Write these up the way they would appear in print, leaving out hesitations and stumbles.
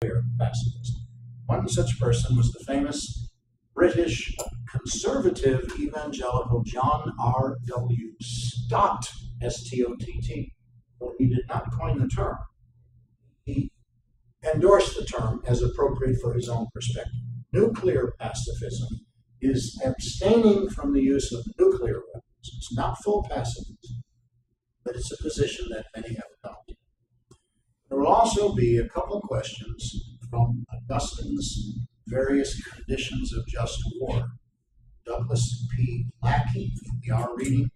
nuclear pacifist. One such person was the famous British conservative evangelical John R.W. Stott, S-T-O-T-T. Well, he did not coin the term. He endorsed the term as appropriate for his own perspective. Nuclear pacifism is abstaining from the use of nuclear weapons. It's not full pacifism, but it's a position that many have adopted. There will also be a couple of questions from Augustine's various conditions of just war. Douglas P. Lackey, in the R reading,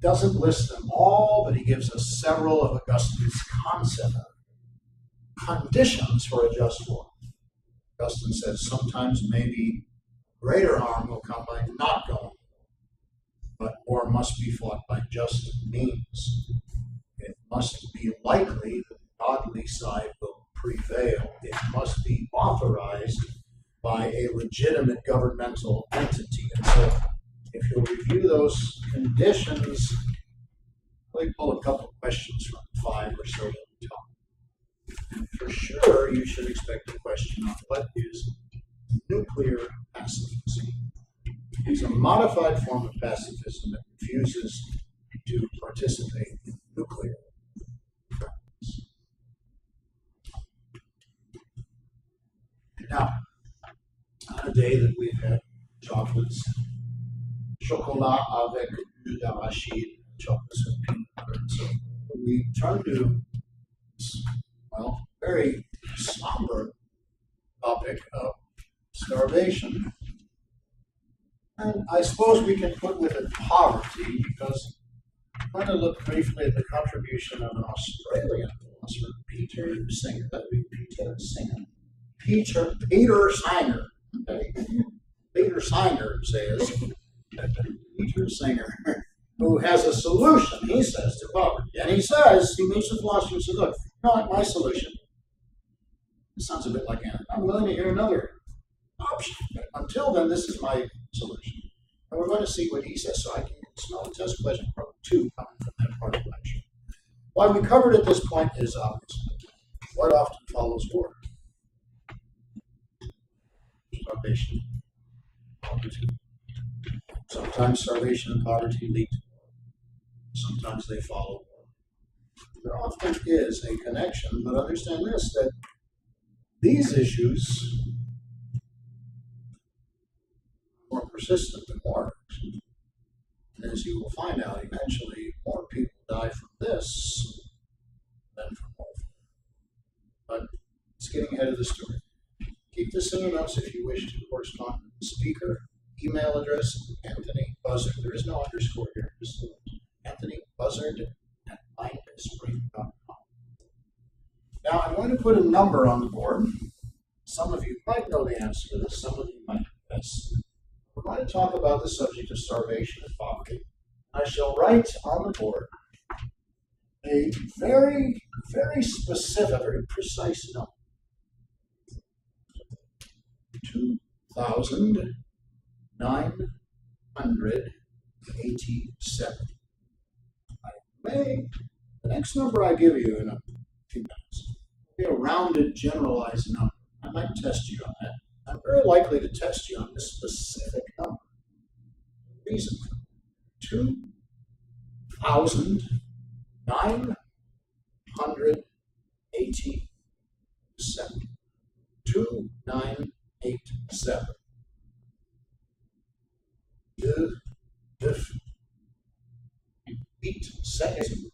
doesn't list them all, but he gives us several of Augustine's concept conditions for a just war. Augustine says sometimes maybe greater harm will come by not going, but war must be fought by just means. It must be likely that the godly side will prevail. It must be authorized by a legitimate governmental entity. And so, if you'll review those conditions, let me pull a couple of questions from 5 or so that we talk. And for sure, you should expect a question on what is nuclear pacifism. It's a modified form of pacifism that refuses to participate in nuclear weapons. Now, on a day that we've had chocolates, chocolat avec jus d'arachide, chocolates with peanut butter. So we turn to this, well, very somber topic of starvation. And I suppose we can put with it poverty, because I'm going to look briefly at the contribution of an Australian philosopher, Peter Singer. That would be Peter Singer. Peter Singer. Okay. Peter Singer says, Peter Singer, who has a solution, he says, to poverty. And he says, he meets the philosopher and says, look, you know, my solution, it sounds a bit like Anna. I'm willing to hear another option. But until then, this is my solution. And we're going to see what he says, so I can smell and test question part 2 coming from that part of the lecture. Why we covered at this point is obvious. What often follows war? Starvation, poverty. Sometimes starvation and poverty lead to war. Sometimes they follow war. There often is a connection, but understand this, that these issues are more persistent than war. And as you will find out eventually, more people die from this than from war. But it's getting ahead of the story. Keep this in your notes if you wish to correspond with the speaker. Email address, Anthony Buzzard. There is no underscore here. Just Anthony Buzzard at mindspring.com. Now, I'm going to put a number on the board. Some of you might know the answer to this. Some of you might guess. We're going to talk about the subject of starvation and poverty. I shall write on the board a very, very specific, very precise number. 2,987. The next number I give you in a few minutes will be a rounded, generalized number. I might test you on that. I'm very likely to test you on this specific number. The reason for 2,987. 2,987. Beat second.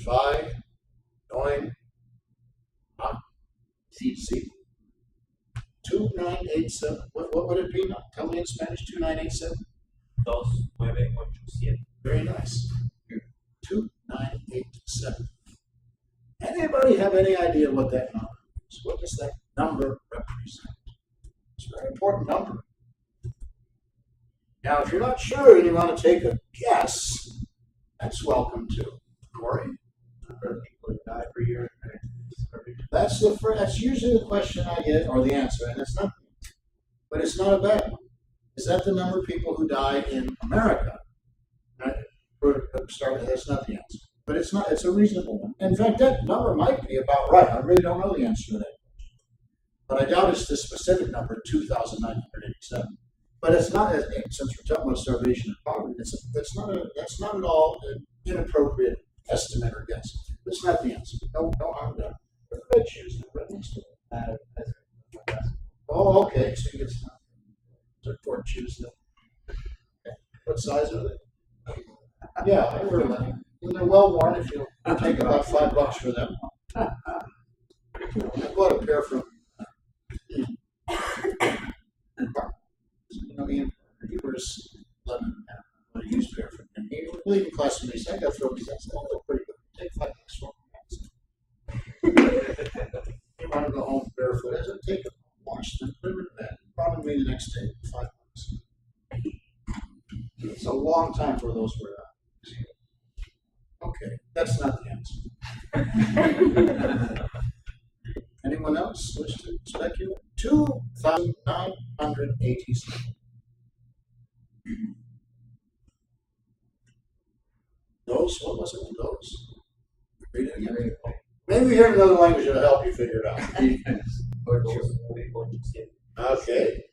5, 9, 2987. What would it be now? Tell me in Spanish. 2987. 2987. Very nice. 2987. Anybody have any idea what that number is? What does that number represent? It's a very important number. Now, if you're not sure and you want to take a guess, that's welcome too. Corey? People who die per year. That's usually the question I get, or the answer, and it's not. But it's not a bad one. Is that the number of people who die in America? Right? That's not the answer. But it's not, it's a reasonable one. In fact, that number might be about right. I really don't know the answer to that. But I doubt it's the specific number, 2,987. But it's not, since we're talking about starvation and poverty, that's not at all an inappropriate estimate or guess. That's not the answer. No harm done. The red shoes, the red next to it. Oh, okay. So you get some. They're court shoes. Okay. What size are they? Yeah, I wear them. And they're well worn. If you take about $5 for them. I bought a pair from. I mean, he wears 11 when I used pair from him. He was leaving class with me. So I got to throw these out. Oh, they're pretty good. Take $5 for them. You want to go home barefoot? I said, take them, wash them, put them in bed. Brought them to me the next day for $5. It's a long time for those were out. Okay, that's not the answer. Anyone else wish to speculate? 2,987. Those? What was it? Those? Read it again. Maybe we hear another language that'll help you figure it out. Okay.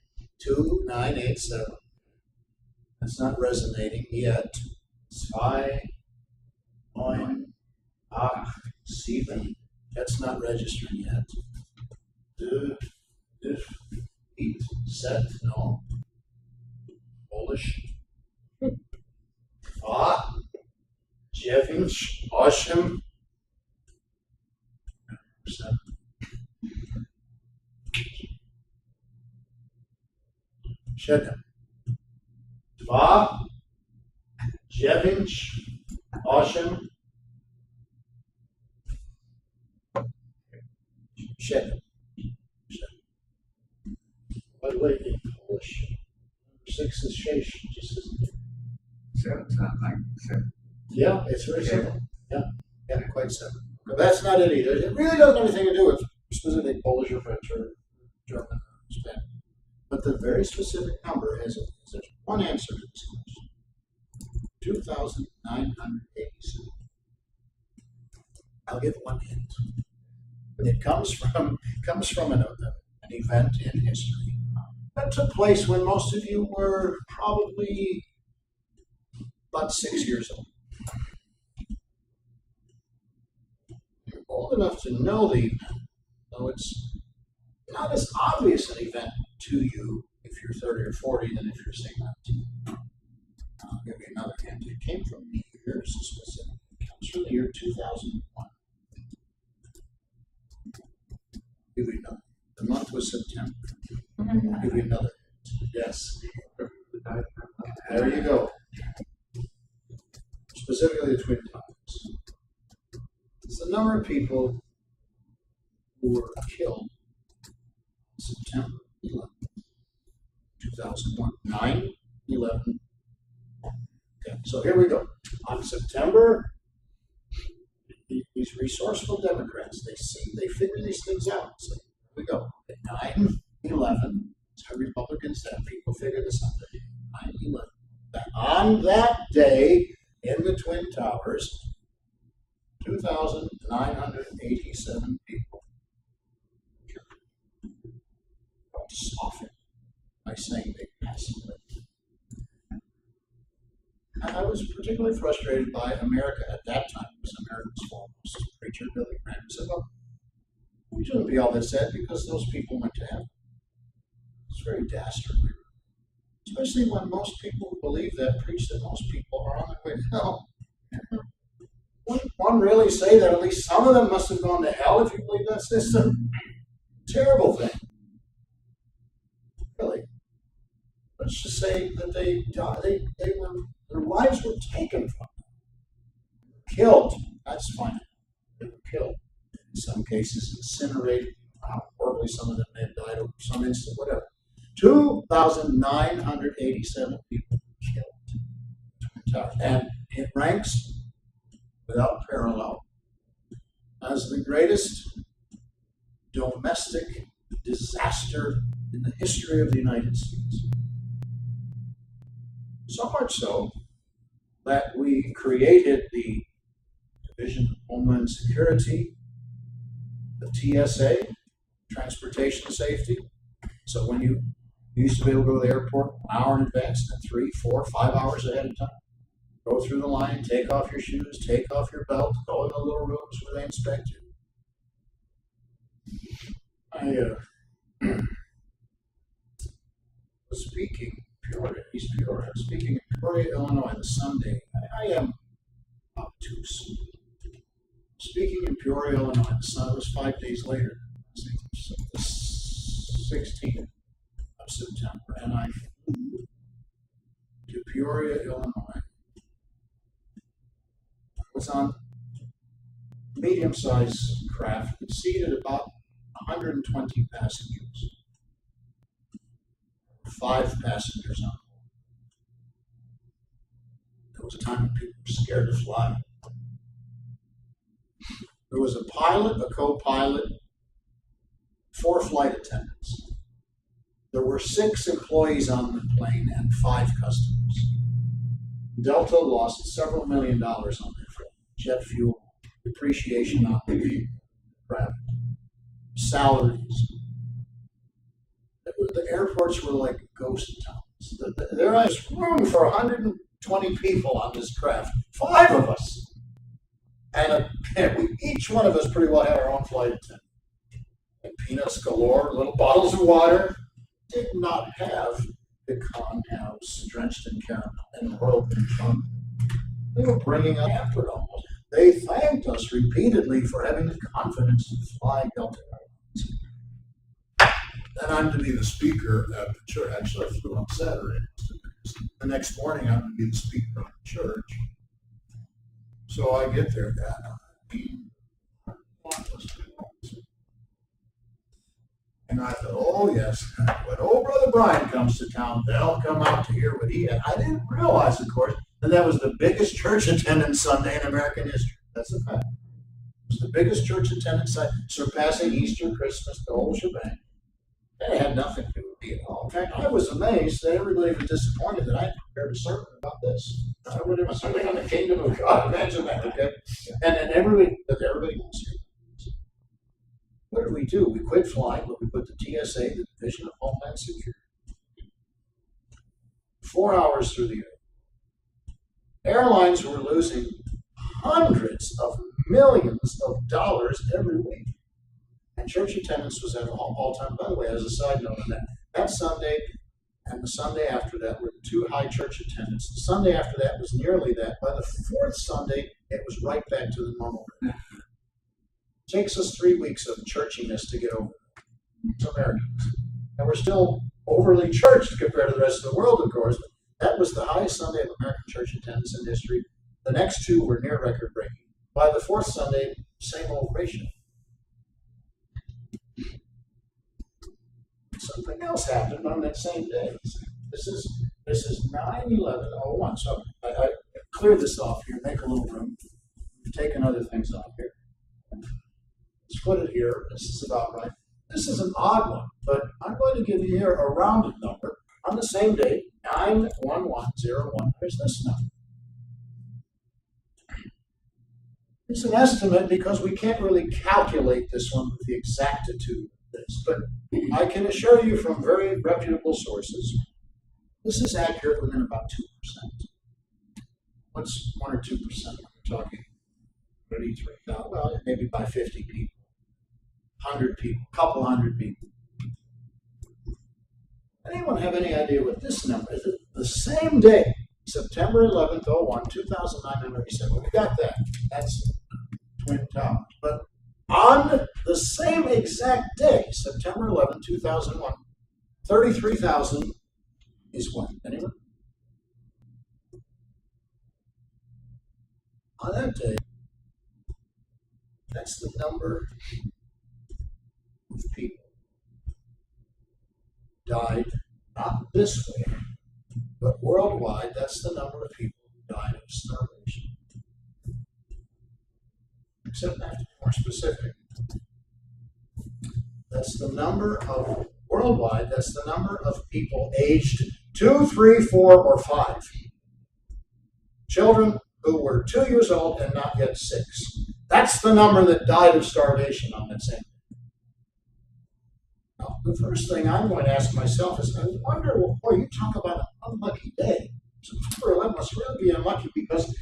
2,987. That's not resonating yet. 2,987. That's not registering yet. Eat, set, no. Polish. 9, 8. 7. 2, 9, 8. 7. By the way, in Polish, 6 is 6, just isn't it? 7's not like 7. Yeah, it's very simple. Yeah, quite simple. But that's not it either. It really doesn't have anything to do with specific Polish or French or German or Spanish. But the very specific number is there's one answer to this question. 2,987. I'll give one hint. It comes from an event in history that took place when most of you were probably about 6 years old. You're old enough to know the event, though it's not as obvious an event to you if you're 30 or 40 than if you're, say, 19. I'll give you another hint. It came from years specific. It comes from the year 2001. Give you another. The month was September. Give you another. Yes. There you go. Specifically the Twin Towers. It's the number of people who were killed September 11, 2001. 9/11. Okay, so here we go. On September, these resourceful Democrats, they figure these things out. So here we go. At 9/11, so Republicans and people figure this out. 9/11. On that day in the Twin Towers, 2,987 people killed. Don't soften by saying they passed away. I was particularly frustrated by America at that time. It was America's foremost preacher, Billy Graham, said, "Well, we shouldn't be all that sad because those people went to heaven." It's very dastardly. Especially when most people who believe that preach that most people are on their way to hell. Wouldn't one really say that at least some of them must have gone to hell if you believe that's just a terrible thing? Really. Let's just say that they died. Their lives were taken from them. Killed. That's fine. They were killed. In some cases, incinerated. Horribly, some of them may have died of some instant, whatever. 2,987 people killed. And it ranks without parallel as the greatest domestic disaster in the history of the United States. So much so that we created the Division of Homeland Security, the TSA, Transportation Safety. So when you used to be able to go to the airport an hour in advance, and 3, 4, 5 hours ahead of time, go through the line, take off your shoes, take off your belt, go in the little rooms where they inspect you. I was speaking Peoria, East Peoria, speaking in Peoria, Illinois, the Sunday. I am obtuse. Speaking in Peoria, Illinois, the Sun was 5 days later, the 16th of September, and I flew to Peoria, Illinois. I was on a medium-sized craft that seated about 120 passengers. 5 passengers on. There was a time when people were scared to fly. There was a pilot, a co-pilot, 4 flight attendants. There were 6 employees on the plane and 5 customers. Delta lost several $1 million on their flight. Jet fuel, depreciation on the craft, salaries. The airports were like ghost towns. There was room for 120 people on this craft, 5 of us. And each one of us pretty well had our own flight attendant. And peanuts galore, little bottles of water. Did not have pecan house drenched in caramel and rope in front. They were bringing up after it almost. They thanked us repeatedly for having the confidence to fly Delta Airlines. Then I'm to be the speaker at the church. Actually, I flew on Saturday. The next morning, I'm to be the speaker of the church. So I get there, and I thought, oh yes, when old brother Brian comes to town, they'll come out to hear what he had. I didn't realize, of course, that was the biggest church attendance Sunday in American history. That's a fact. It was the biggest church attendance, surpassing Easter, Christmas, the whole shebang. And it had nothing to do with me at all. In fact, I was amazed that everybody was disappointed that I prepared a sermon about this. I would have something on the kingdom of God. Imagine that, okay? And everybody was here. What did we do? We quit flying, but we put the TSA, the Division of Homeland Security, 4 hours through the air. Airlines were losing hundreds of millions of dollars every week. And church attendance was at an all-time, by the way, as a side note on that Sunday and the Sunday after that were the 2 high church attendance. The Sunday after that was nearly that. By the 4th Sunday, it was right back to the normal rate. It takes us 3 weeks of churchiness to get over it. Americans. And we're still overly churched compared to the rest of the world, of course. But that was the highest Sunday of American church attendance in history. The next 2 were near record breaking. By the 4th Sunday, same old ratio. Something else happened on that same day. This is 9/11/01. So I clear this off here, make a little room, We've taken other things off here. Let's put it here. This is about right. This is an odd one, but I'm going to give you here a rounded number on the same date, 9/11/01. Here's this number. It's an estimate because we can't really calculate this one with the exactitude of this, but I can assure you from very reputable sources, this is accurate within about 2%. What's 1 or 2%? We're talking 33,000, well, maybe by 50 people, 100 people, a couple hundred people. Anyone have any idea what this number is? The same day, September 11th, 01, 2,987. Well, we got that. That's Twin Towers. But on the same exact day, September 11th, 2001, 33,000 is what? Anyone? On that day, that's the number of people died, not this way, but worldwide. That's the number of people who died of starvation. Except I have to be more specific. That's the number of, worldwide, that's the number of people aged 2, 3, 4, or 5. Children who were 2 years old and not yet 6. That's the number that died of starvation on that same day. Now, the first thing I'm going to ask myself is, I wonder, well, boy, you talk about an unlucky day. September 11 must really be unlucky because,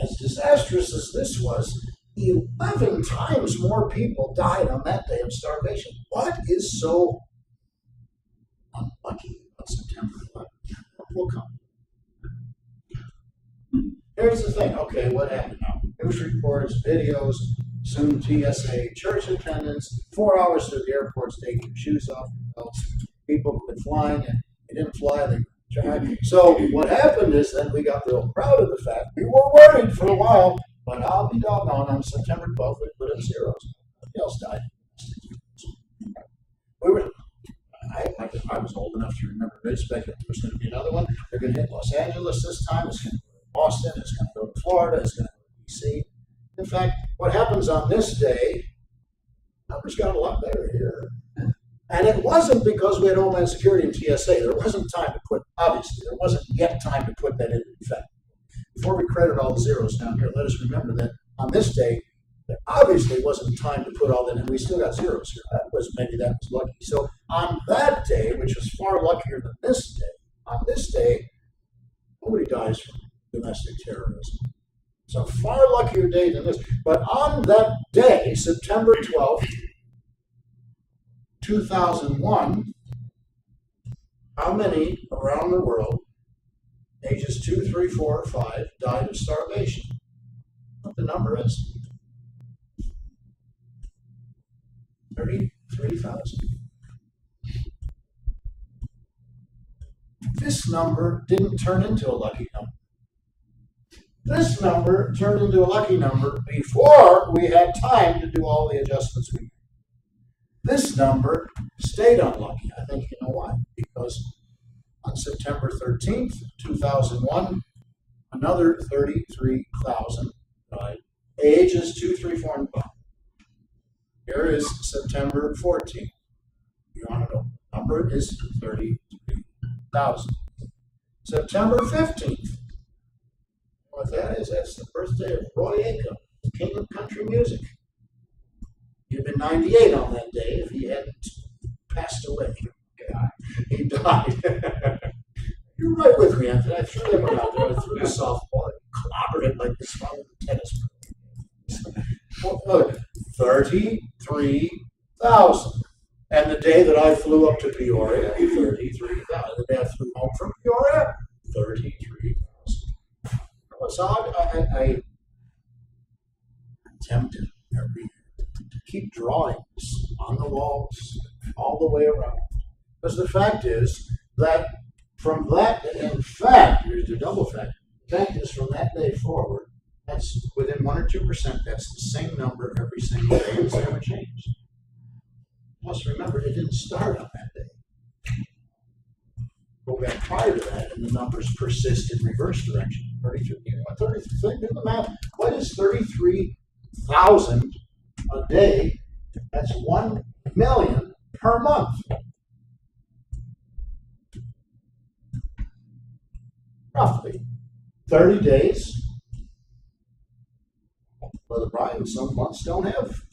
as disastrous as this was, 11 times more people died on that day of starvation. What is so unlucky about September 11th? We'll come. Here's the thing. Okay, what happened now? News reports, videos, soon TSA, church attendance, 4 hours to the airports, taking your shoes off, belts. People quit flying, and they didn't fly, they tried. So what happened is that we got real proud of the fact. We were worried for a while, but I'll be doggone, on September 12th, we put in zeros. Nobody else died. We were, I was old enough to remember they expected there was going to be another one. They're going to hit Los Angeles this time. It's going to go to Boston. It's going to go to Florida. It's going to go to D.C. In fact, what happens on this day, numbers got a lot better here. And it wasn't because we had Homeland Security and TSA. There wasn't time to put, obviously, there wasn't yet time to put that into effect. Before we credit all the zeros down here, let us remember that on this day, there obviously wasn't time to put all that in. We still got zeros here. Maybe that was lucky. So on that day, which was far luckier than this day, on this day, nobody dies from domestic terrorism. It's a far luckier day than this. But on that day, September 12th, 2001, how many around the world, ages 2, 3, 4, or 5, died of starvation? What the number is? 33,000. This number didn't turn into a lucky number. This number turned into a lucky number before we had time to do all the adjustments we made. This number stayed unlucky. I think you know why. Because on September 13th, 2001, another 33,000 died, ages 2, 3, 4, and 5. Here is September 14th. You want to know, the number is 33,000. September 15th. What that is, that's the birthday of Roy Acuff, the king of country music. He'd have been 98 on that day if he hadn't passed away. He died. You're right with me, Anthony. I threw that one out there. I threw the softball and clobbered it like this one with the tennis ball. 33,000. And the day that I flew up to Peoria, 33,000. The day I flew home from Peoria, 33,000. So I attempted every year to keep drawing this on the walls all the way around. Because the fact is that from that, in fact, here's the double fact. The fact is from that day forward, that's within 1 or 2%, that's the same number every single day. It's never changed. Plus, remember, it didn't start on that day. But we got prior to that, and the numbers persist in reverse direction. 33, do the math. What is 33,000 a day? That's 1 million per month. Roughly. 30 days. Brother Brian, some months don't have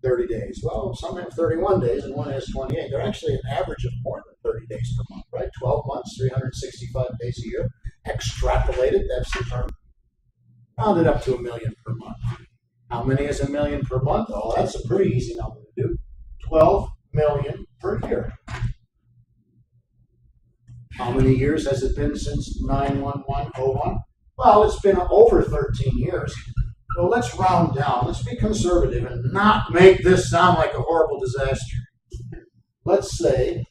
30 days. Well, some have 31 days and one has 28. They're actually an average of more than 30 days per month, right? 12 months, 365 days a year. Extrapolated, that's the term. Rounded up to 1 million per month. How many is 1 million per month? Oh, that's a pretty easy number to do. 12 million per year. How many years has it been since 9/11/01? Well, it's been over 13 years. So let's round down. Let's be conservative and not make this sound like a horrible disaster. Let's say,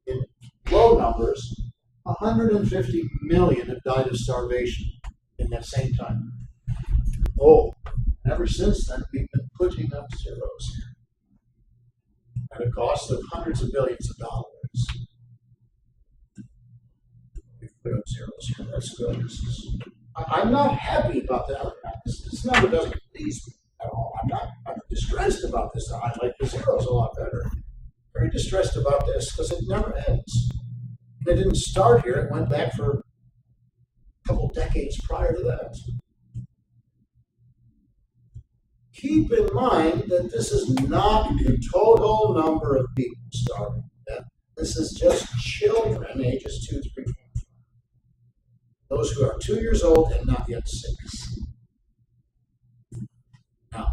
in low numbers, 150 million have died of starvation in that same time. Oh, and ever since then, we've been putting up zeros here at a cost of hundreds of billions of dollars. We've put up zeros here. That's good. I'm not happy about that. This number doesn't please me at all. I'm distressed about this. I like the zeros a lot better. Very distressed about this because it never ends. It didn't start here. It went back for couple decades prior to that. Keep in mind that this is not the total number of people starving to death. This is just children ages 2, 3, 4, 5. Those who are 2 years old and not yet 6. Now,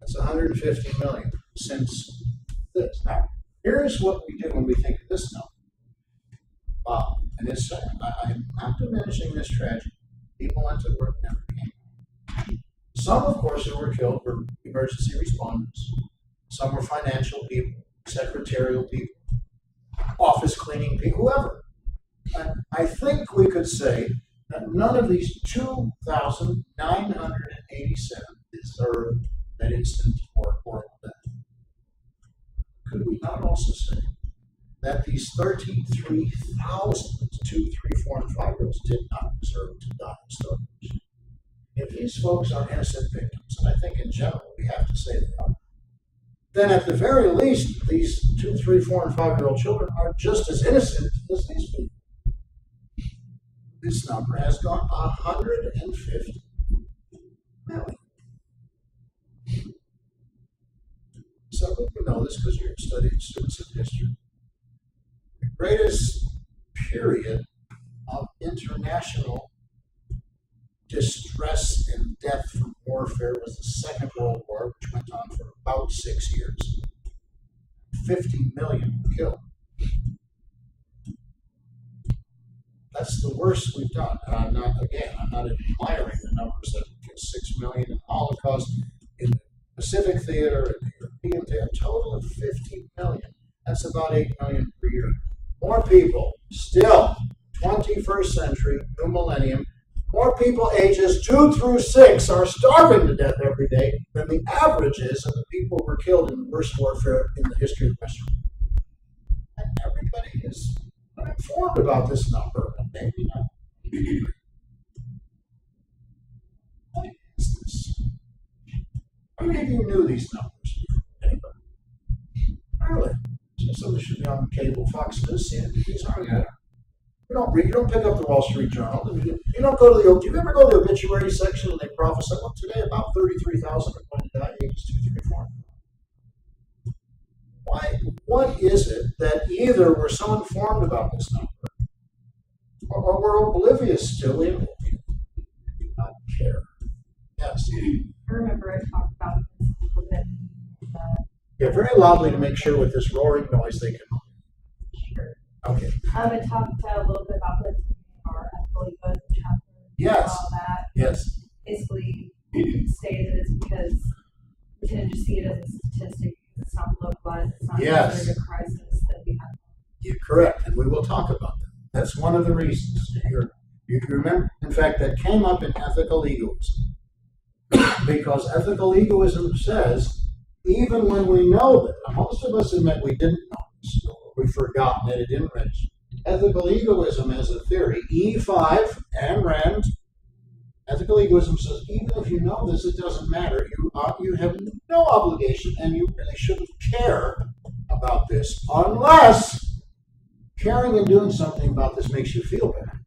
that's 150 million since this. Now, here's what we do when we think of this number. Wow, and it's I'm not diminishing this tragedy. People went to work, never came. Some, of course, who were killed were emergency responders. Some were financial people, secretarial people, office cleaning people, whoever. I think we could say that none of these 2,987 deserved that instant or death. Could we not also say that these 33,000, 2, 3, 4, and 5-year-olds did not deserve to die of starvation? If these folks are innocent victims, and I think in general we have to say they are, then at the very least, these 2, 3, 4, and 5-year-old children are just as innocent as these people. This number has gone 150 million. Some of you know this because you're studying students of history. The greatest period of international distress and death from warfare was the Second World War, which went on for about 6 years. 50 million were killed. That's the worst we've done. And I'm not admiring the numbers that killed 6 million in the Holocaust, in the Pacific Theater, in the European Theater, a total of 50 million. That's about 8 million per year. More people, still, 21st century, new millennium, more people ages 2 through 6 are starving to death every day than the average is of the people who were killed in the worst warfare in the history of Western world. And everybody is informed about this number, and maybe not. What is this? How many of you knew these numbers? Anybody? Really? Somebody should be on cable, Fox News, CNBC. Yeah. You don't read. You don't pick up the Wall Street Journal. You don't go to the. Do you ever go to the obituary section and they prophesy? Well, today about 33,000 are going to die ages 2, 3, 4. Why? What is it that either we're so informed about this number, or we're oblivious to it? We do not care. Yes. I remember I talked about this a little bit. Yeah, very loudly to make sure with this roaring noise they can. Sure. Okay. I talked a little bit about this in our ethical ecosystem chapter. Yes. All that. Yes. Basically, stated that it's because we tend to see it as a statistic. It's not localized. It's not considered a crisis that we have. You're correct, and we will talk about that. That's one of the reasons. You remember, in fact, that came up in ethical egoism. Because ethical egoism says, even when we know that, most of us admit we didn't know this, or we've forgotten that it didn't register. Ethical egoism as a theory, E5 and Rand, ethical egoism says, even if you know this, it doesn't matter. You have no obligation, and you really shouldn't care about this unless caring and doing something about this makes you feel better.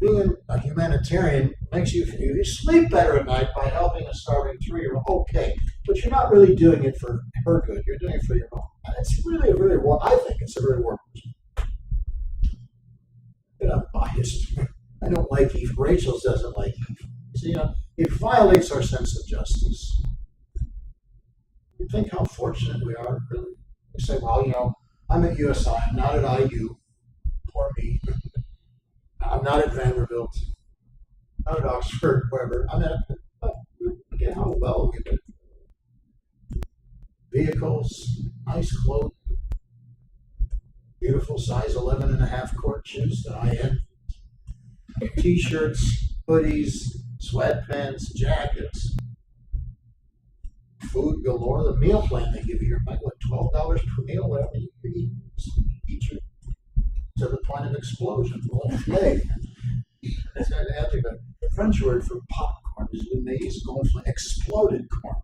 Being a humanitarian makes you sleep better at night by helping a starving 3-year-old. Okay, but you're not really doing it for her good. You're doing it for your own. And it's really I think it's a very warm person. I'm biased. I don't like Eve. Rachel's doesn't like Eve. See, it violates our sense of justice. You think how fortunate we are, really. You say, well, I'm at USI, I'm not at IU. Poor me. I'm not at Vanderbilt, not at Oxford, wherever. I'm at, look at how well we do. Vehicles, nice clothes, beautiful size 11.5 quart shoes that I am. T-shirts, hoodies, sweatpants, jackets, food galore. The meal plan they give you here, like what, $12 per meal, whatever you eat. Eat your to the point of explosion. Gonflé. That's fantastic. The French word for popcorn is le maïs gonflé, exploded corn.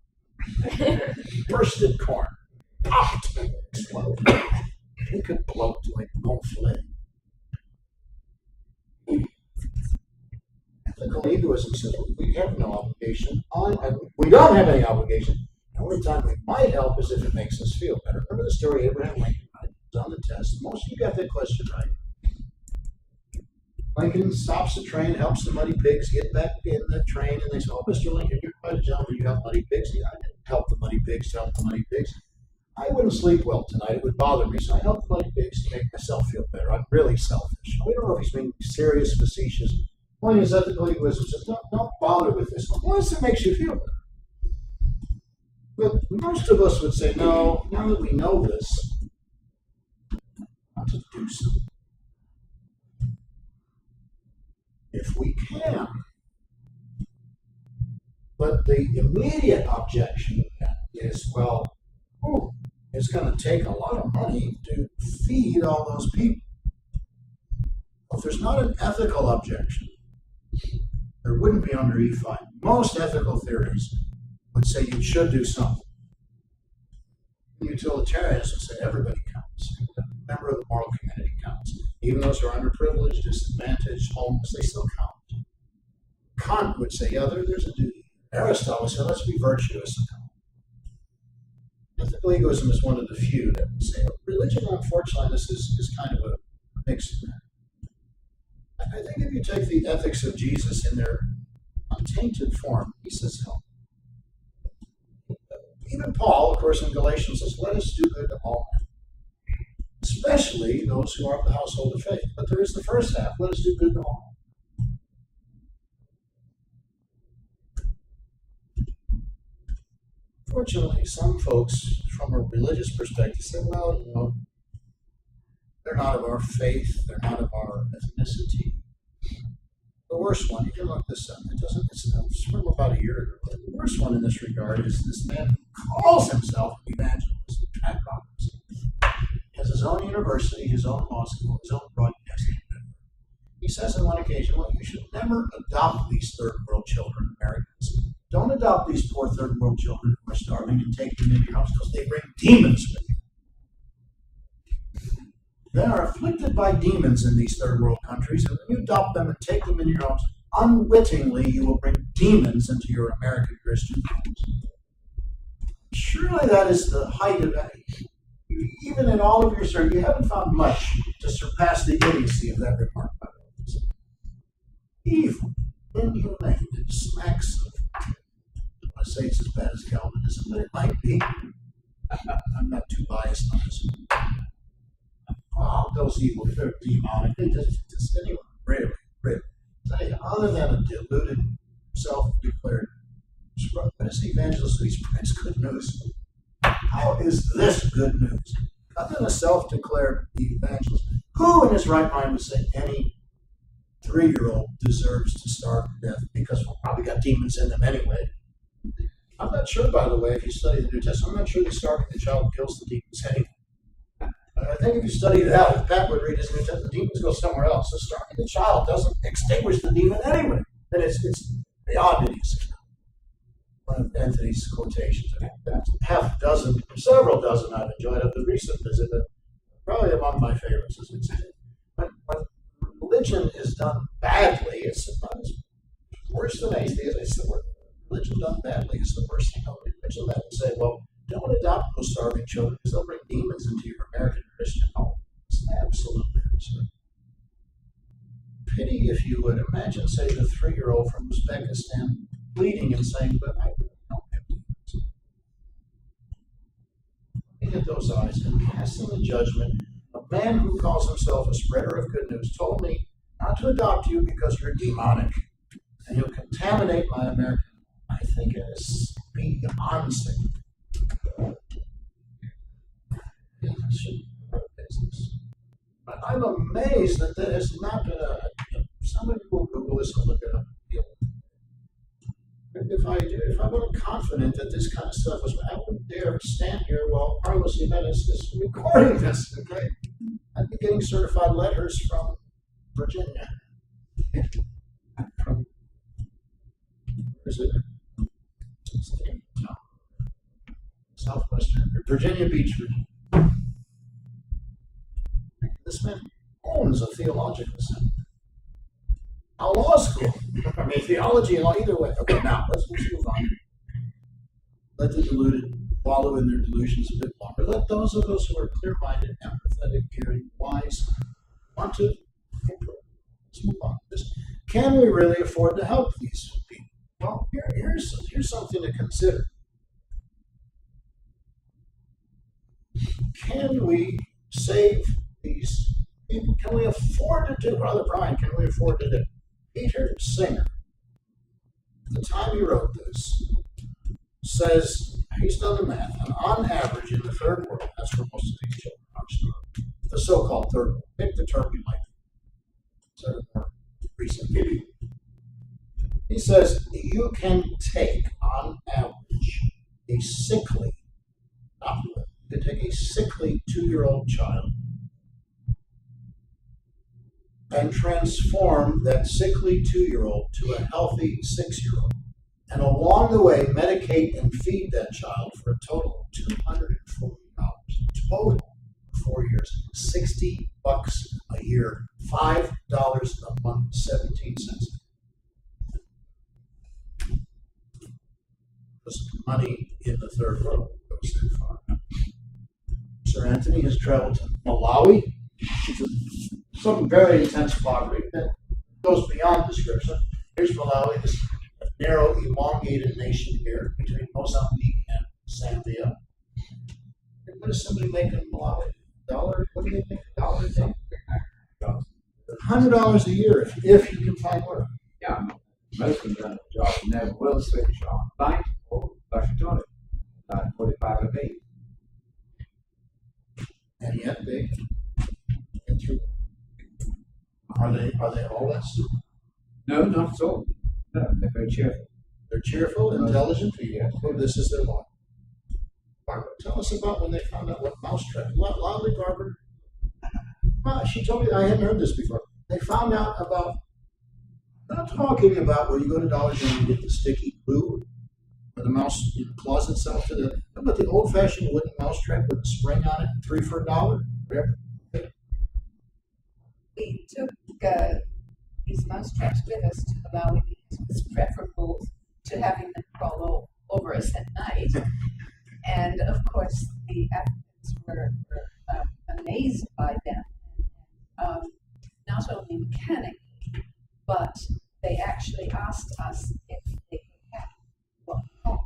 Bursted corn. Popped. Exploded. We could bloat like gonflé. Ethical egoism says we have no obligation we don't have any obligation. The only time we might help is if it makes us feel better. Remember the story of Abraham Lincoln, right? Was on the test. Most of you got that question right. Lincoln stops the train, helps the muddy pigs get back in the train, and they say, "Oh, Mr. Lincoln, you're quite a gentleman. You help muddy pigs." Yeah, I didn't help the muddy pigs, help the muddy pigs. I wouldn't sleep well tonight. It would bother me, so I help the muddy pigs to make myself feel better. I'm really selfish. We don't know if he's being serious, facetious. Point is, ethical egoism says, don't bother with this unless it makes you feel better. But most of us would say, no, now that we know this, not to do something. If we can. But the immediate objection is, well, it's going to take a lot of money to feed all those people. Well, if there's not an ethical objection, there wouldn't be under E5. Most ethical theories would say you should do something. Utilitarians would say everybody counts. Every member of the moral community counts. Even those who are underprivileged, disadvantaged, homeless, they still count. Kant would say, yeah, there's a duty. Aristotle would say, let's be virtuous. Ethical egoism is one of the few that would say, religion, unfortunately, this is kind of a mixed bag. I think if you take the ethics of Jesus in their untainted form, he says help. Even Paul, of course, in Galatians says, let us do good to all men, especially those who are of the household of faith. But there is the first half, let us do good to all. Fortunately, some folks, from a religious perspective, say, well, they're not of our faith, they're not of our ethnicity. The worst one, you can look this up, it's from about a year ago. The worst one in this regard is this man who calls himself an evangelist, track robbers. He has his own university, his own law school, his own broadcasting network. He says on one occasion, well, you should never adopt these third world children, Americans. Don't adopt these poor third world children who are starving and take them into your house because they bring demons with you. They are afflicted by demons in these third world countries, and when you adopt them and take them into your homes, unwittingly you will bring demons into your American Christian homes. Surely that is the height of that. Even in all of your research, you haven't found much to surpass the idiocy of that remark. Evil, inhumane, it smacks of, I say it's as bad as Calvinism, but it might be. I'm not too biased on this. Oh, those evil, they're demonic. They just anyone, really. Other than a deluded, self-declared, what is the evangelist who spreads good news? How is this good news? Other than a self-declared evangelist, who in his right mind would say any 3-year-old deserves to starve to death because we've probably got demons in them anyway? I'm not sure, by the way, if you study the New Testament, I'm not sure that starving the child kills the demons anyway. I think if you study it out, if Pat would read his New Testament, the demons go somewhere else. So starving the child doesn't extinguish the demon anyway. And it's beyond idiocy. One of Anthony's quotations, several dozen I've enjoyed of the recent visit, but probably among my favorites is when religion is done badly, it's worse than atheism. It's the word. Religion done badly is the worst thing. Religion that would say, well, don't adopt those starving children because they'll bring demons into your American Christian home. It's absolutely absurd. Pity if you would imagine, say, the 3-year-old from Uzbekistan pleading and saying, but I really don't have demons. Looking at those eyes and casting the judgment, a man who calls himself a spreader of good news told me not to adopt you because you're demonic and you'll contaminate my American. I think it is beyond sick. But I'm amazed that there has not been somebody will Google this and look it up. If I wasn't confident that this kind of stuff was, I wouldn't dare stand here while Carlos Jimenez is recording this. Okay, I'd be getting certified letters from Virginia. From is it? Southwestern Virginia Beach, Virginia. This man owns a theological center. law school. I mean, theology and law, either way. Okay, now let's move on. Let the deluded wallow in their delusions a bit longer. Let those of us who are clear-minded, empathetic, caring, wise, want to improve. Let's move on. Can we really afford to help these people? Well, here's something to consider. Can we save these people? Can we afford to do? Brother Brian, can we afford to do? Peter Singer, at the time he wrote this, says he's done the math, and on average in the third world, that's where most of these children are, the so-called third world, pick the term you like. Instead of more recent. He says you can take on average a sickly, not little, you can take a sickly 2-year-old child and transform that sickly 2-year-old to a healthy 6-year-old. And along the way, medicate and feed that child for a total of $240 total for 4 years. $60 a year, $5 a month, 17 cents. Because money in the third world goes that far. Sir Anthony has traveled to Malawi. Some very intense poverty that goes beyond description. Here's Malawi, this narrow, elongated nation here between Mozambique and Zambia. What does somebody make in Malawi? $1? What do they make $1 a day? $100 a year if you can find work. Yeah, most of them jobs never will switch on bank or flush a toilet. 45 a day. And yet they get through. Are they all that stupid? No, not at all. No, they're very cheerful. They're cheerful, intelligent people. Oh, this is their life. Barbara, tell us about when they found out what mousetrap. Loudly, Barbara. Well, she told me I hadn't heard this before. They found out about, not talking about where you go to Dollar General and get the sticky glue or the mouse claws itself to the, how about the old-fashioned wooden mousetrap with a spring on it, 3 for $1? We took these mousetraps with us to Malawi because it was preferable to having them crawl over us at night. And of course, the Africans were amazed by them, not only mechanically, but they actually asked us if they could have what hot,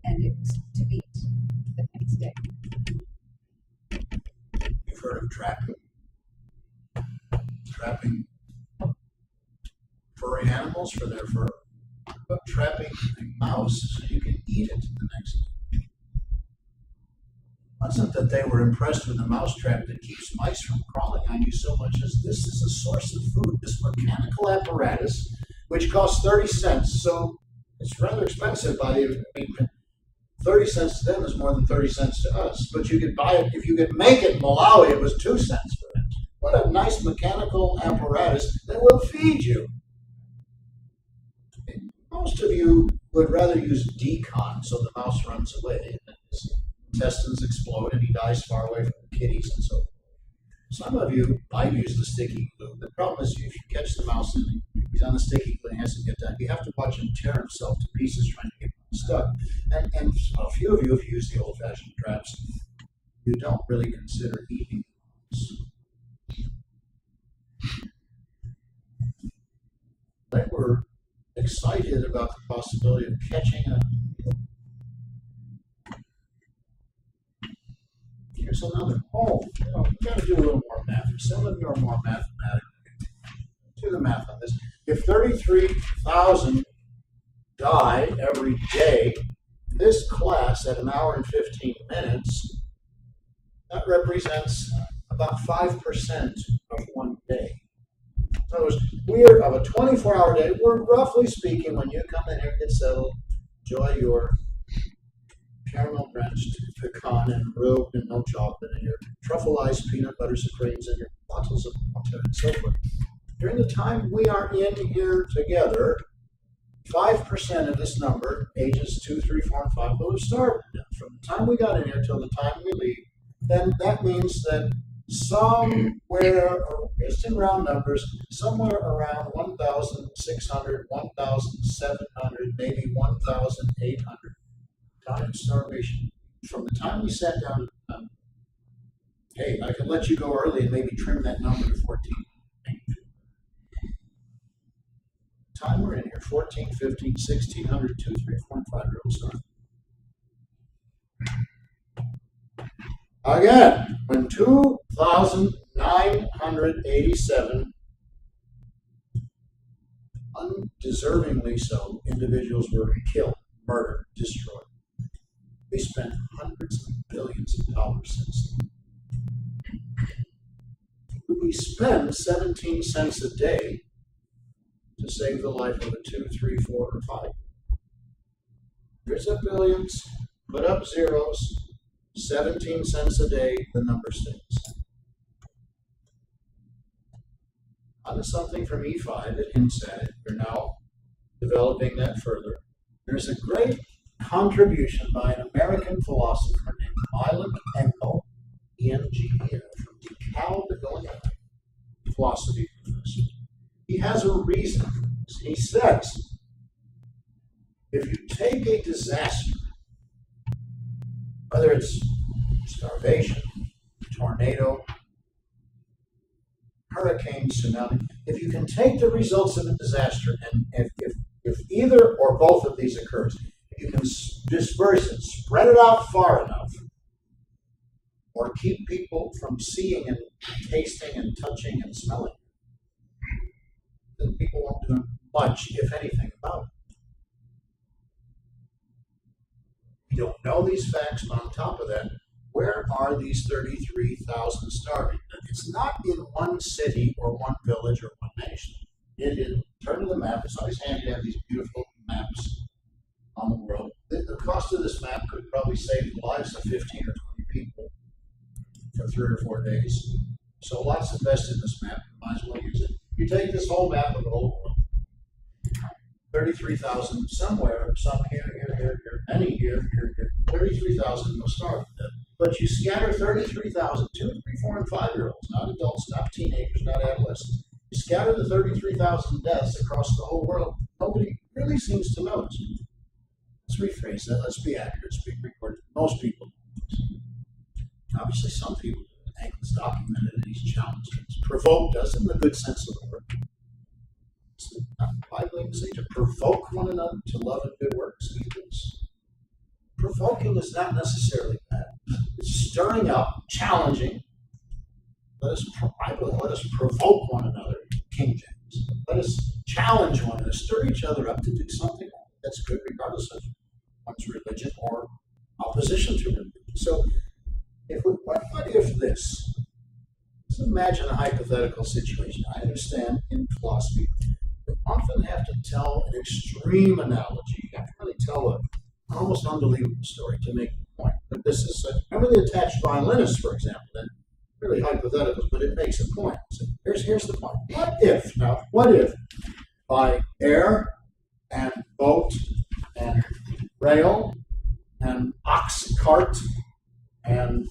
and it was to eat the next day. You've heard of trapping? Trapping furry animals for their fur, but trapping a mouse so you can eat it the next day. It wasn't that they were impressed with the mousetrap that keeps mice from crawling on you so much as this is a source of food, this mechanical apparatus, which costs 30 cents, so it's rather expensive by the, 30 cents to them is more than 30 cents to us, but you could buy it, if you could make it in Malawi, it was 2 cents for it. What a nice mechanical apparatus that will feed you. Most of you would rather use decon so the mouse runs away and his intestines explode and he dies far away from the kitties and so forth. Some of you might use the sticky glue. The problem is if you catch the mouse and he's on the sticky glue and he has to get down, you have to watch him tear himself to pieces trying to get stuck. And a few of you, if you use the old-fashioned traps, you don't really consider eating those. They were excited about the possibility of catching a. Here's another. Oh, we got to do a little more math. Some of you are more mathematical. Do the math on this. If 33,000 die every day, this class at 1 hour and 15 minutes, that represents about 5% of one day. In other words, we're of a 24-hour day, we're roughly speaking, when you come in here and get settled, enjoy your caramel drenched pecan and rogue and no chocolate and your truffleized peanut butter supremes and your bottles of water and so forth. During the time we are in here together, 5% of this number, ages 2, 3, 4, and 5, will have starved to death. From the time we got in here till the time we leave, then that means that somewhere, just in round numbers, somewhere around 1,600, 1,700, maybe 1,800 died of starvation. From the time we sat down, hey, I can let you go early and maybe trim that number to 14. Time we're in here, 14, 15, 1,600, 2, 3, 4, and 5-year-olds starving. Again, when 2,987 undeservingly so individuals were killed, murdered, destroyed, we spent hundreds of billions of dollars since then. We spend 17 cents a day to save the life of a 2, 3, 4, or 5. Here's up billions, put up zeros, 17 cents a day, the number stays. On something from E5 that hints at it, we're now developing that further. There's a great contribution by an American philosopher named Milan Engel, E-N-G-E-L, from DeKalb, Illinois, philosophy professor. He has a reason for this. He says, if you take a disaster, whether it's starvation, tornado, hurricane, tsunami, if you can take the results of a disaster and if either or both of these occurs, you can disperse it, spread it out far enough, or keep people from seeing and tasting and touching and smelling, then people won't do much, if anything, about it. We don't know these facts, but on top of that, where are these 33,000 starving? It's not in one city or one village or one nation. It is, turn to the map, it's always handy to have these beautiful maps on the world. The cost of this map could probably save the lives of 15 or 20 people for 3 or 4 days. So lots invested in this map, might as well use it. You take this whole map of the whole world, 33,000 somewhere, some here, many here, 33,000 will starve to death. But you scatter 33,000, 2, 3, 4, and 5-year-olds, not adults, not teenagers, not adolescents. You scatter the 33,000 deaths across the whole world. Nobody really seems to notice. Let's rephrase that. Let's be accurate. It's being recorded. Most people. Obviously, some people. It's documented and he's challenged. It's provoked us in the good sense of the word. It's not Bible say to provoke one another to love and good works. Provoking is not necessarily bad. It's stirring up, challenging. Let us provoke one another, King James. Let us challenge one another, stir each other up to do something that's good, regardless of one's religion or opposition to religion. So, what if this? Let's imagine a hypothetical situation. I understand in philosophy, we often have to tell an extreme analogy. You have to really tell an almost unbelievable story to make the point. But this is, remember the attached violinist, for example, that really hypotheticals, but it makes a point. So here's the point. What if by air and boat and rail and ox cart and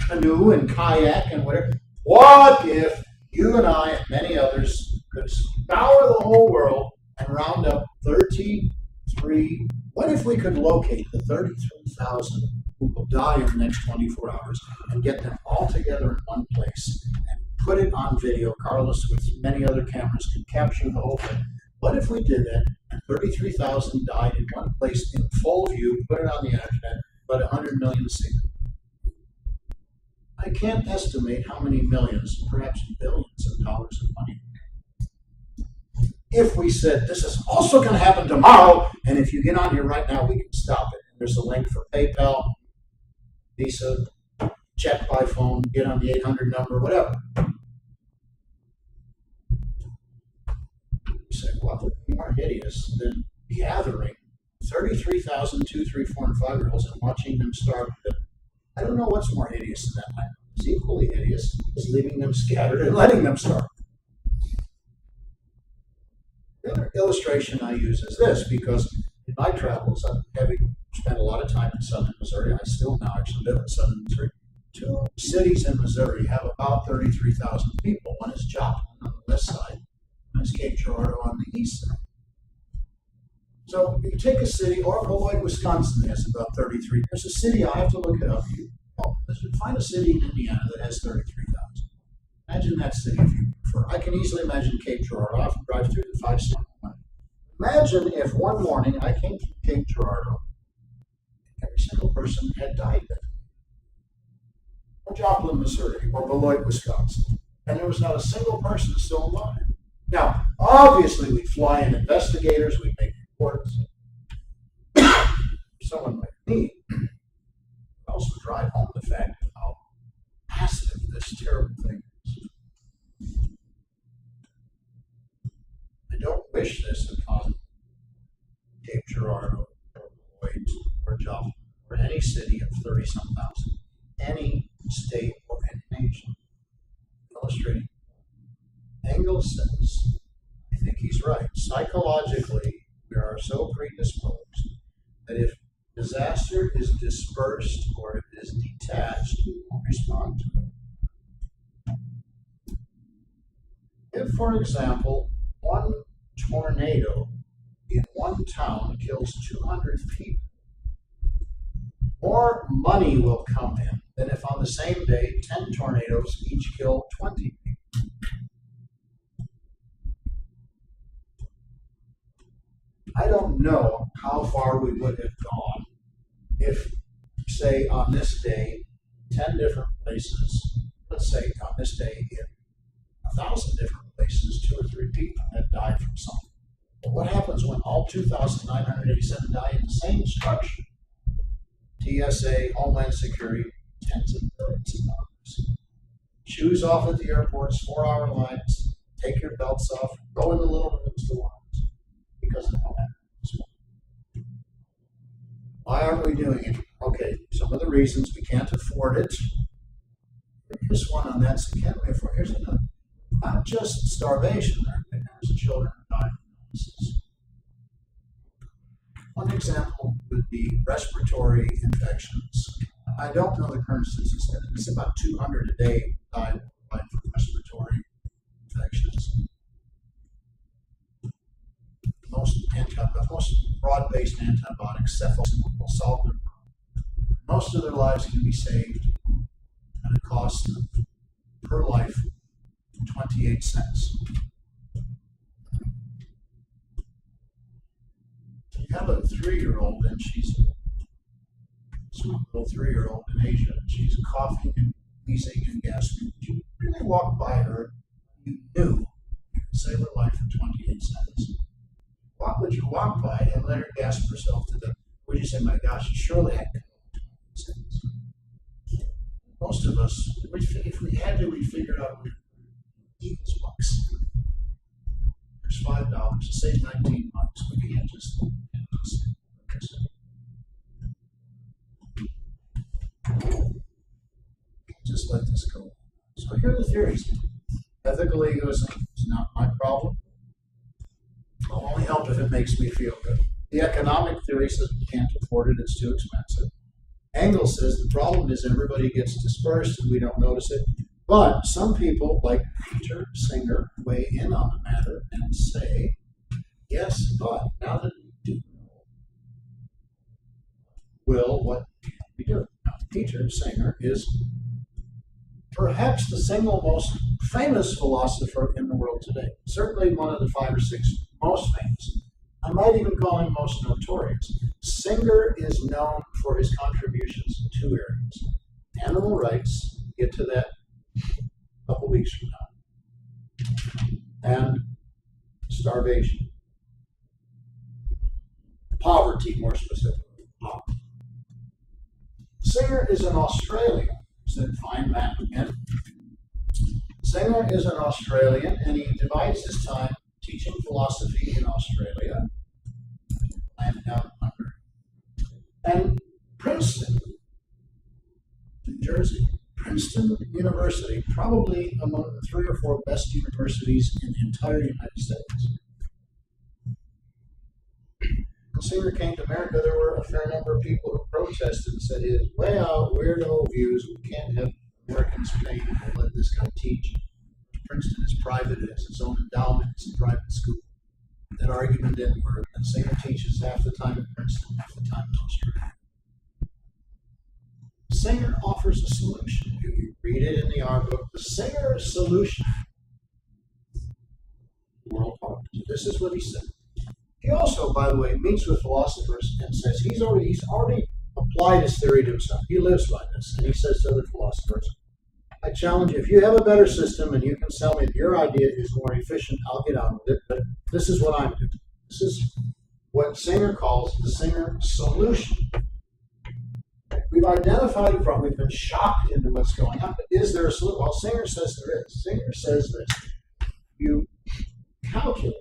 canoe and kayak and whatever, what if you and I and many others could scour the whole world and round up 33, what if we could locate the 33,000 who will die in the next 24 hours and get them all together in one place and put it on video? Carlos, with many other cameras, could capture the whole thing. What if we did that and 33,000 died in one place in full view, put it on the internet, but 100 million see it? I can't estimate how many millions, perhaps billions of dollars of money. If we said this is also going to happen tomorrow, and if you get on here right now, we can stop it. And there's a link for PayPal, Visa, check by phone, get on the 800 number, whatever. You say, what would be more hideous than gathering 33,000 2, 3, 4, and 5-year-olds and watching them starve to death? I don't know what's more hideous than that. It's equally hideous as leaving them scattered and letting them starve. The other illustration I use is this, because in my travels, I've spent a lot of time in southern Missouri. I still now actually live in southern Missouri. Two cities in Missouri have about 33,000 people. One is Joplin on the west side, one is Cape Girardeau on the east side. So you take a city, or Beloit, Wisconsin has about 33. There's a city, I'll have to look it up. Find a city in Indiana that has 33,000. Imagine that city if you prefer. I can easily imagine Cape Girardeau. I often drive through the 5 city. Imagine if one morning I came to Cape Girardeau, every single person had died there. Or Joplin, Missouri, or Beloit, Wisconsin, and there was not a single person still alive. Now, obviously, we'd fly in investigators, we'd make reports. Someone like me also drive home the fact of how massive this terrible thing is. I don't wish this upon Cape Girardeau, or Beloit, or Joplin, or any city of 30-some thousand, any state or any nation. Illustrating. Engels says, I think he's right. Psychologically, we are so predisposed that if disaster is dispersed or it is detached, we won't respond to it. If, for example, one tornado in one town kills 200 people, more money will come in than if on the same day 10 tornadoes each kill 20 people. I don't know how far we would have gone if, say, on this day, 10 different places, let's say on this day in 1,000 different places, 2 or 3 people had died from something. But what happens when all 2,987 die in the same structure? TSA, Homeland Security, tens of billions of dollars. Shoes off at the airports, 4-hour lines, take your belts off, go in the little rooms to watch, because of all that. Why aren't we doing it? Okay, some of the reasons: we can't afford it. Here's one on that, so can't we afford? Here's another. Not just starvation, there are children who die from illnesses. One example would be respiratory infections. I don't know the current statistics. It's about 200 a day die from respiratory infections. Most broad-based antibiotics, cephalosporin, will solve their problem. Most of their lives can be saved at a cost of, per life, 28 cents. You have a 3-year-old, and she's a sweet little 3-year-old in Asia. She's coughing and wheezing and gasping. Would you really walk by her? You knew you could save her life for 28 cents. Why would you walk by and let her gasp herself to death? Would you say, my gosh, you surely had to go 28 cents? Most of us, if we had to, we'd figure out we'd eat these bucks. There's $5 to save 19 bucks. We can't just let this go. So here are the theories. Ethical egoism is not my problem. I'll only help if it makes me feel good. The economic theory says we can't afford it, it's too expensive. Engels says the problem is everybody gets dispersed and we don't notice it. But some people, like Peter Singer, weigh in on the matter and say, yes, but now that we do know, well, what can we do? Now, Peter Singer is perhaps the single most famous philosopher in the world today. Certainly one of the 5 or 6 most famous. I might even call him most notorious. Singer is known for his contributions in 2 areas. Animal rights, get to that a couple weeks from now, and starvation. Poverty, more specifically. Poverty. Singer is an Australian. Said, find that again. Singer is an Australian, and he divides his time teaching philosophy in Australia and down under. And Princeton, New Jersey. Princeton University, probably among the 3 or 4 best universities in the entire United States. When Singer came to America, there were a fair number of people who protested and said his way out, weirdo views. We can't have Americans paying to let this guy teach. Princeton is private, it has its own endowment, it's a private school. That argument didn't work. And Singer teaches half the time at Princeton, half the time in Australia. Singer offers a solution. You read it in the art book. The Singer solution. World Park. This is what he said. He also, by the way, meets with philosophers and says he's already applied his theory to himself. He lives by this, and he says to other philosophers, I challenge you, if you have a better system and you can sell me that your idea is more efficient, I'll get on with it, but this is what I'm doing. This is what Singer calls the Singer solution. We've identified a problem. We've been shocked into what's going on, but is there a solution? Well, Singer says there is. Singer says this. You calculate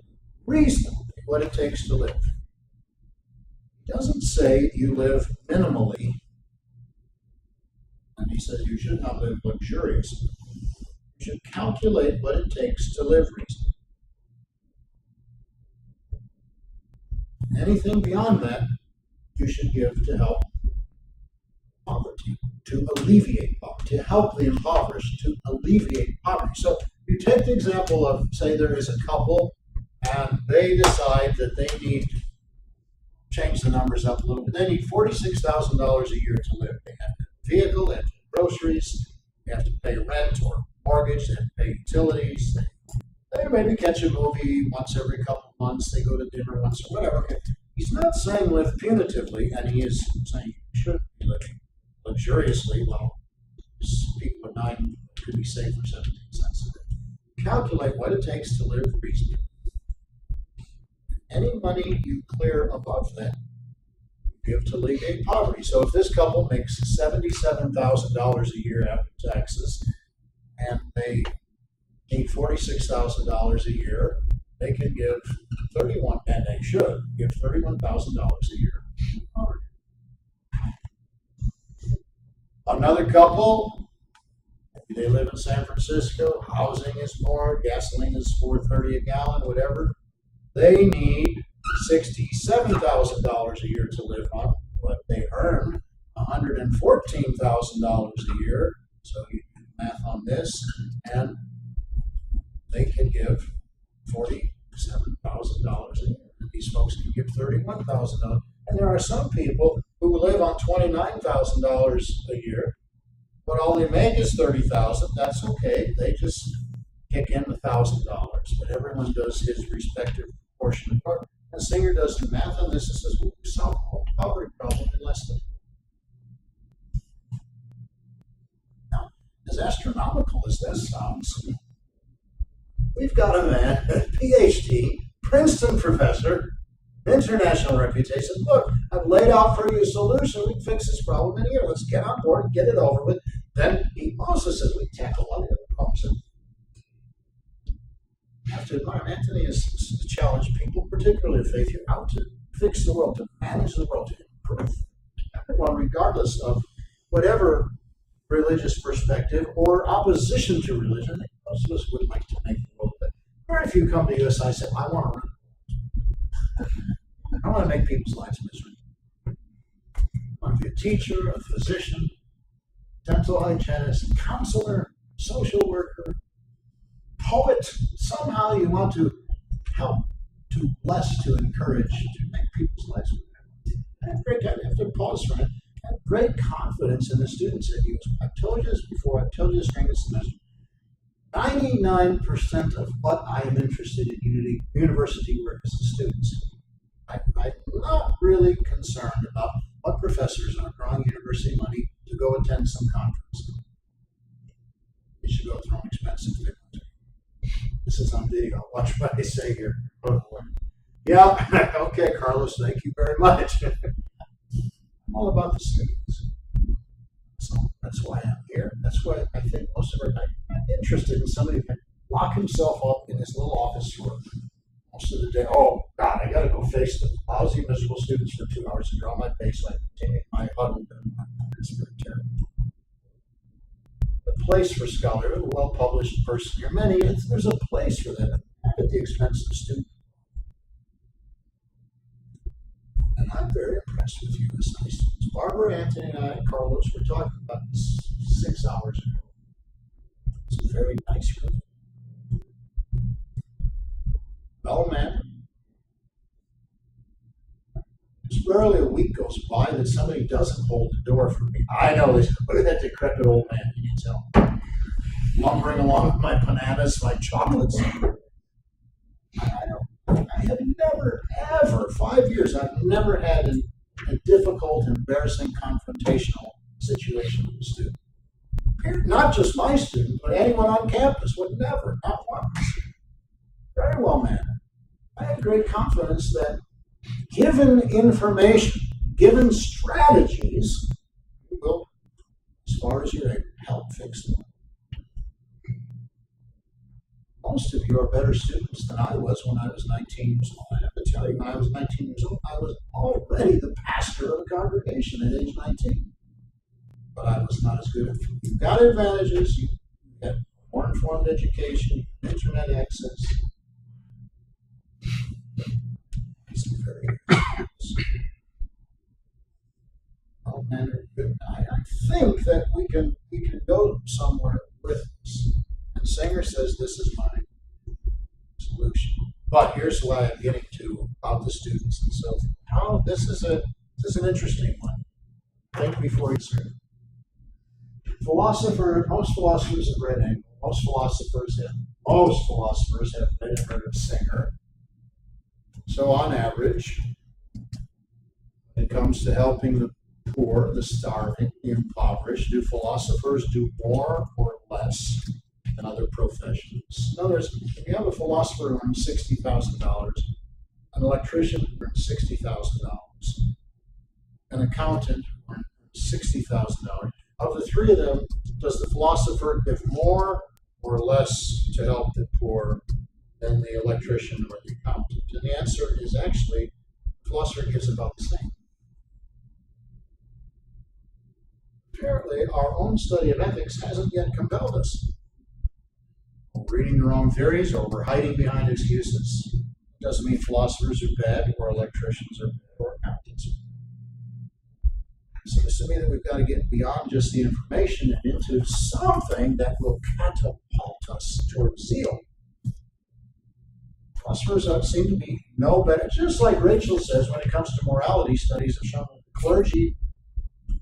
reasonably what it takes to live. He doesn't say you live minimally. And he says you should not live luxuriously. You should calculate what it takes to live reasonably. Anything beyond that, you should give to help poverty, to alleviate poverty, to help the impoverished, to alleviate poverty. So you take the example of, say, there is a couple and they decide that they need to change the numbers up a little bit. They need $46,000 a year to live. They have a vehicle, they have to pay groceries, they have to pay rent or mortgage, they have to pay utilities. They maybe catch a movie once every couple of months, they go to dinner once or whatever. Okay. He's not saying live punitively, and he is saying you should be living luxuriously. Well, people at 9 could be saved for 17 cents a day. Calculate what it takes to live reasonably. Any money you clear above that, you give to alleviate poverty. So if this couple makes $77,000 a year after taxes, and they need $46,000 a year, they can give and they should give $31,000 a year to poverty. Another couple, maybe they live in San Francisco, housing is more, gasoline is $4.30 a gallon, whatever. They need $67,000 a year to live on, but they earn $114,000 a year. So you do math on this, and they can give $47,000 a year. And these folks can give $31,000. And there are some people who live on $29,000 a year, but all they make is $30,000. That's okay. They just kick in $1,000. But everyone does his respective portion of part. And Singer does the math on this and says, well, we solve the whole poverty problem in less than. Now, as astronomical as this sounds, we've got a man, a PhD, Princeton professor, international reputation. Look, I've laid out for you a solution. We can fix this problem in a year. Let's get on board and get it over with. Then he also says we tackle a lot of other problems. You have to admire, Anthony has challenged people, particularly of faith, you're out to fix the world, to manage the world, to improve everyone, regardless of whatever religious perspective or opposition to religion. I think most of us would like to make the world better. Very few come to USI and say, I want to make people's lives miserable. I want to be a teacher, a physician, dental hygienist, counselor, social worker, poet. Somehow you want to help, to bless, to encourage, to make people's lives better. I have to pause for a minute. I have great confidence in the students at USI. I've told you this before, I've told you this during the semester. 99% of what I am interested in university work is the students. I'm not really concerned about what professors are drawing university money to go attend some conference. They should go through an expensive thing. This is on video. Watch what I say here. Oh, boy. Yeah, okay, Carlos, thank you very much. I'm all about the students. So that's why I'm here. That's why I think most of our time I'm interested in somebody who can lock himself up in his little office for most of the day. Oh, God, I got to go face the lousy, miserable students for 2 hours and draw my baseline, continue my huddle. It's very terrible. The place for scholar, a well-published person here, many, there's a place for them at the expense of the student. And I'm very impressed with USI students. Barbara, Anthony, and I, and Carlos, were talking about this 6 hours ago. It's a very nice group. Well, man, there's rarely a week goes by that somebody doesn't hold the door for me. I know this. Look at that decrepit old man. You can tell. Lumbering along with my bananas, my chocolates. I have never, ever, 5 years, I've never had a difficult, embarrassing, confrontational situation with a student. Not just my student, but anyone on campus would never, not once. Very well mannered. I have great confidence that given information, given strategies, you will, as far as you're able, help fix them. Most of you are better students than I was when I was 19 years old. I have to tell you, when I was 19 years old, I was already the pastor of a congregation at age 19. But I was not as good. You've got advantages. You get more informed education, internet access. It's very good. Oh man, I think that we can go somewhere with this. And Sanger says this is my solution. But here's what I'm getting to about the students themselves. How this is an interesting one. Think before you serve. Most philosophers have read Engel. Most philosophers have read and heard of Singer. So on average, when it comes to helping the poor, the starving, the impoverished, do philosophers do more or less than other professions? In other words, if you have a philosopher who earns $60,000, an electrician who earns $60,000, an accountant who earns $60,000, of the three of them, does the philosopher give more or less to help the poor than the electrician or the accountant? And the answer is actually, the philosopher gives about the same. Apparently, our own study of ethics hasn't yet compelled us. We're reading the wrong theories or we're hiding behind excuses. It doesn't mean philosophers are bad or electricians are bad or accountants are bad. It seems to me that we've got to get beyond just the information and into something that will catapult us towards zeal. Philosophers seem to be no better. Just like Rachel says, when it comes to morality, studies have shown that the clergy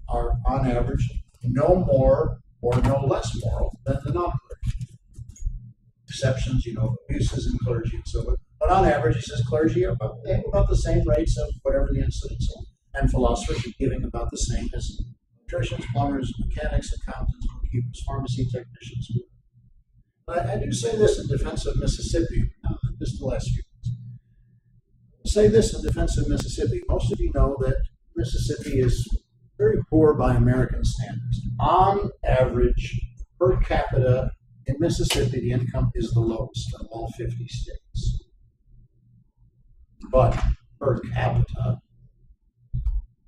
are, on average, no more or no less moral than the non-clergy. Exceptions, abuses in clergy and so forth. But on average, he says clergy are they have about the same rates of whatever the incidents are. And philosophers are giving about the same as electricians, plumbers, mechanics, accountants, bookkeepers, pharmacy technicians. But I do say this in defense of Mississippi, just the last few minutes. Say this in defense of Mississippi. Most of you know that Mississippi is very poor by American standards. On average, per capita in Mississippi, the income is the lowest of all 50 states. But per capita,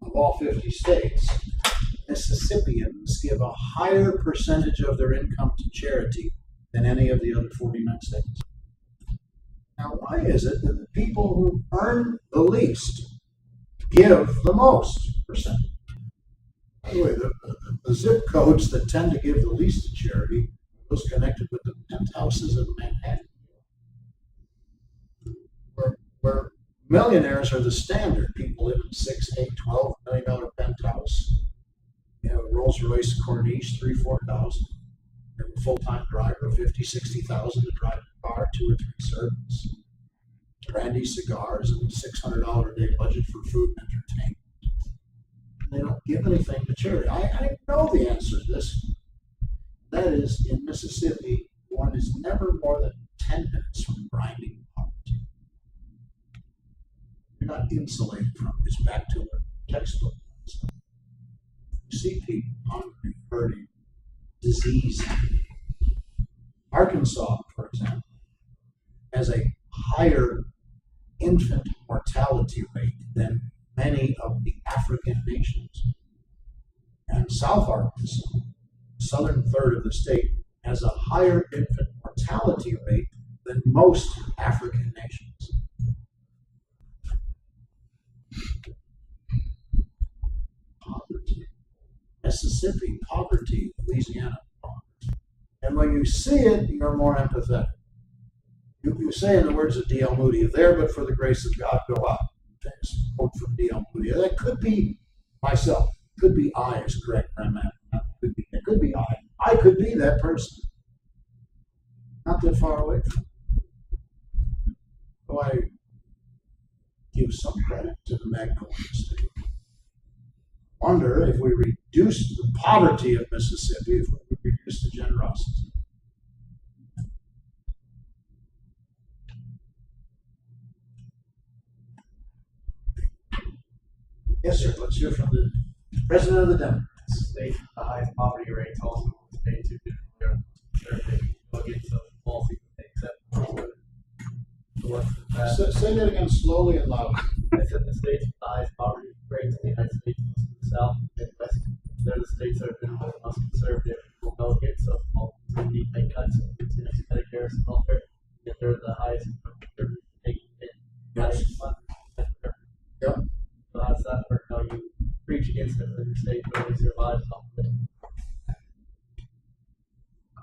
of all 50 states, Mississippians give a higher percentage of their income to charity than any of the other 49 states. Now, why is it that the people who earn the least give the most percentage? By the way, the zip codes that tend to give the least to charity are those connected with the penthouses of Manhattan, where millionaires are the standard. People live in $6, $8, $12 million penthouse. You have a Rolls Royce Corniche, $3,000-$4,000. You have a full-time driver, $50,000, $60,000 to drive a car, 2 or 3 servants. Brandy, cigars, and $600 a day budget for food and entertainment. And they don't give anything to charity. I know the answer to this. That is, in Mississippi, one is never more than 10 minutes from grinding poverty. You're not insulated from it. It's back to a textbook. You see people hungry, hurting, diseased. Arkansas, for example, has a higher infant mortality rate than many of the African nations. And South Arkansas, the southern third of the state, has a higher infant mortality rate than most African nations. Mississippi poverty, Louisiana poverty. And when you see it, you're more empathetic. You say in the words of D.L. Moody, there but for the grace of God, go out. Famous quote from D.L. Moody. That could be myself. Could be I as correct grammar. It could be I. I could be that person. Not that far away from me. So I give some credit to the Magnolia State. Wonder if we reduce the poverty of Mississippi, if we reduce the generosity. Yes, sir. Let's hear from the president of the Democrats. State with the highest poverty rates also states who do their against the policy they accept. So what's that? Say that again slowly and loudly. I said the states with the highest poverty rates in the United States, the South and Midwest, they're the states that have been the most conservative will go against so all deep pay cuts and Medicare and welfare, yet they're the highest taking it. Yes. Yep. So how's that work? How you preach against it when your state really survives off of it?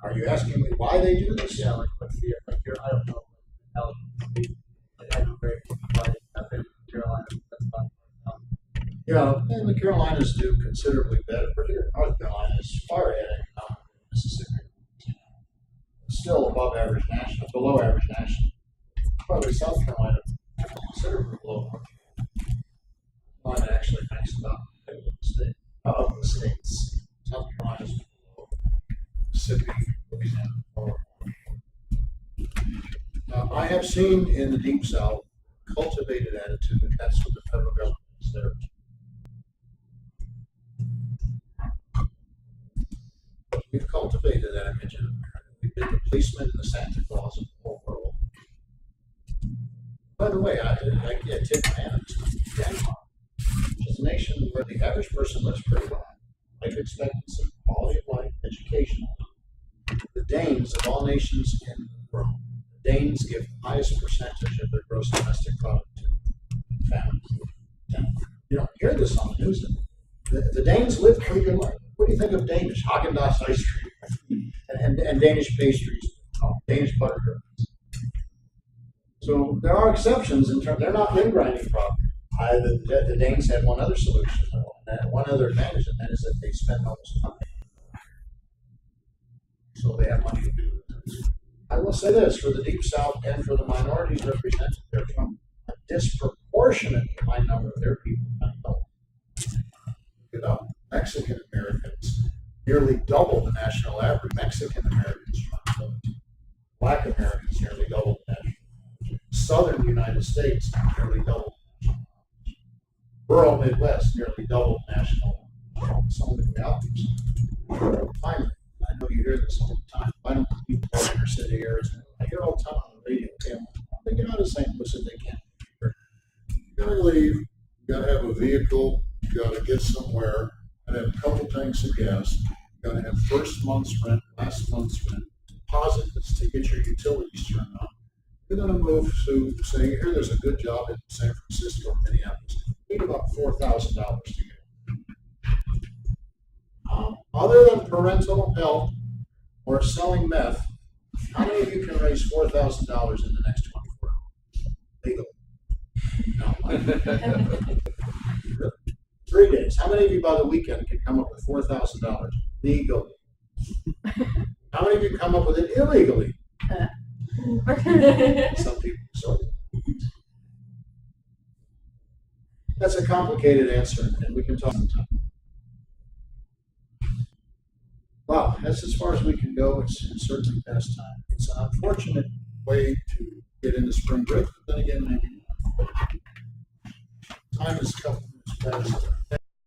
Are you asking me why they do this? Yeah, like what's the I don't know how I know very why I've been in Carolina. That's fine. Yeah, and the Carolinas do considerably better, but here North Carolina is far ahead economically of Mississippi. Still above average national, below average national. Probably South Carolina considerably below. Carolina actually ranks about of the states. South Carolina's below Mississippi, Louisiana. I have seen in the Deep South cultivated attitude that that's what the federal government is there. We've cultivated that image in America. We've been the policemen and the Santa Claus of the whole world. By the way, I take my hand to Denmark, which is a nation where the average person lives pretty well. Life expectancy, quality of life, education. The Danes of all nations in the world, the Danes give the highest percentage of their gross domestic product to families. You don't hear this on the news. The Danes live pretty good life. What do you think of Danish? Haagen-Dazs ice cream and Danish pastries, Danish butter cookies. So there are exceptions in terms. They're not limb grinding problem. The Danes had one other solution, one other advantage, and that is that they spend almost nothing. So they have money to do it. I will say this, for the Deep South and for the minorities represented there, from a disproportionately high number of their people get up. Mexican Americans nearly double the national average. Mexican Americans, Black Americans nearly double the national average. Southern United States nearly double the national average. Rural Midwest nearly double the national average. Some of the realities. Finally, I know you hear this all the time. Why don't people in your city, Arizona? I hear all the time on the radio, they get out of St. Louis if they can't. You gotta leave, you gotta have a vehicle, you gotta get somewhere, you gotta have a couple tanks of gas, you gotta have first month's rent, last month's rent, deposits to get your utilities turned on. You're gonna move to, say, here there's a good job in San Francisco or Minneapolis. You need about $4,000 to get. Other than parental help or selling meth, how many of you can raise $4,000 in the next 24 hours? Legal. 3 days. How many of you by the weekend can come up with $4,000 legally? How many of you come up with it illegally? Some people. So that's a complicated answer, and we can talk sometime. Wow, that's as far as we can go. It's certainly past time. It's an unfortunate way to get into spring break, but then again, maybe time is a couple minutes past.